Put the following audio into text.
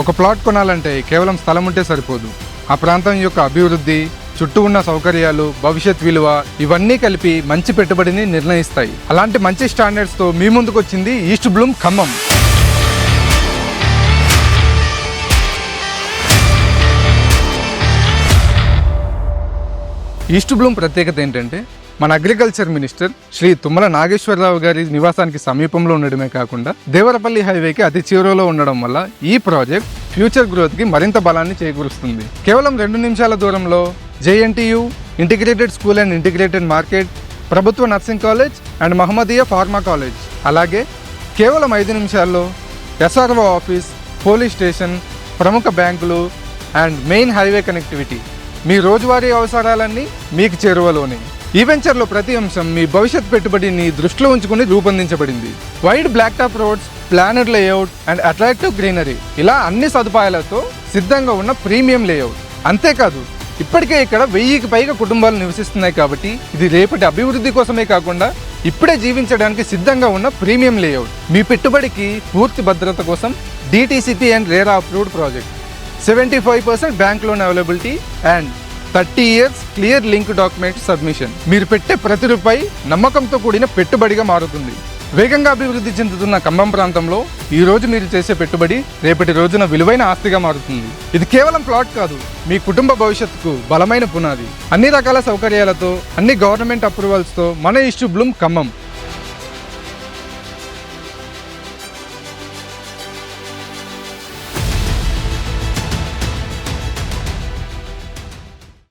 ఒక ప్లాట్ కొనాలంటే కేవలం స్థలం ఉంటే సరిపోదు. ఆ ప్రాంతం యొక్క అభివృద్ధి, చుట్టూ ఉన్న సౌకర్యాలు, భవిష్యత్ విలువ ఇవన్నీ కలిపి మంచి పెట్టుబడిని నిర్ణయిస్తాయి. అలాంటి మంచి స్టాండర్డ్స్తో మీ ముందుకు వచ్చింది east Bloom Khammam. East Bloom ప్రత్యేకత ఏంటంటే మన అగ్రికల్చర్ మినిస్టర్ శ్రీ తుమ్మల నాగేశ్వరరావు గారి నివాసానికి సమీపంలో ఉండడమే కాకుండా దేవరపల్లి హైవేకి అతి చివరలో ఉండడం వల్ల ఈ ప్రాజెక్ట్ ఫ్యూచర్ గ్రోత్కి మరింత బలాన్ని చేకూరుస్తుంది. కేవలం 2 నిమిషాల దూరంలో JNTU, integrated school and integrated market, ప్రభుత్వ nursing college and Mohammadiya pharma college, అలాగే కేవలం 5 నిమిషాల్లో SRO ఆఫీస్, పోలీస్ స్టేషన్, ప్రముఖ బ్యాంకులు అండ్ మెయిన్ హైవే కనెక్టివిటీ. మీ రోజువారీ అవసరాలన్నీ మీకు చేరువలోనే. ఈ వెంచర్లో ప్రతి అంశం మీ భవిష్యత్ పెట్టుబడిని దృష్టిలో ఉంచుకుని రూపొందించబడింది. Wide black top roads, planned layout and attractive greenery, ఇలా అన్ని సదుపాయాలతో సిద్ధంగా ఉన్న ప్రీమియం లేఅవుట్. అంతేకాదు, ఇప్పటికే ఇక్కడ 1000కి పైగా కుటుంబాలు నివసిస్తున్నాయి కాబట్టి ఇది రేపటి అభివృద్ధి కోసమే కాకుండా ఇప్పుడే జీవించడానికి సిద్ధంగా ఉన్న ప్రీమియం లేఅవుట్. మీ పెట్టుబడికి పూర్తి భద్రత కోసం DTCP and RERA approved project. 75% bank loan availability and 30 years clear link document submission. మీరు పెట్టే ప్రతి రూపాయి నమ్మకంతో కూడిన పెట్టుబడిగా మారుతుంది. వేగంగా అభివృద్ధి చెందుతున్న ఖమ్మం ప్రాంతంలో ఈ రోజు మీరు చేసే పెట్టుబడి రేపటి రోజున విలువైన ఆస్తిగా మారుతుంది. ఇది కేవలం ప్లాట్ కాదు, మీ కుటుంబ భవిష్యత్తుకు బలమైన పునాది. అన్ని రకాల సౌకర్యాలతో, అన్ని గవర్నమెంట్ అప్రూవల్స్తో మన ఈస్ట్ బ్లూమ్ ఖమ్మం.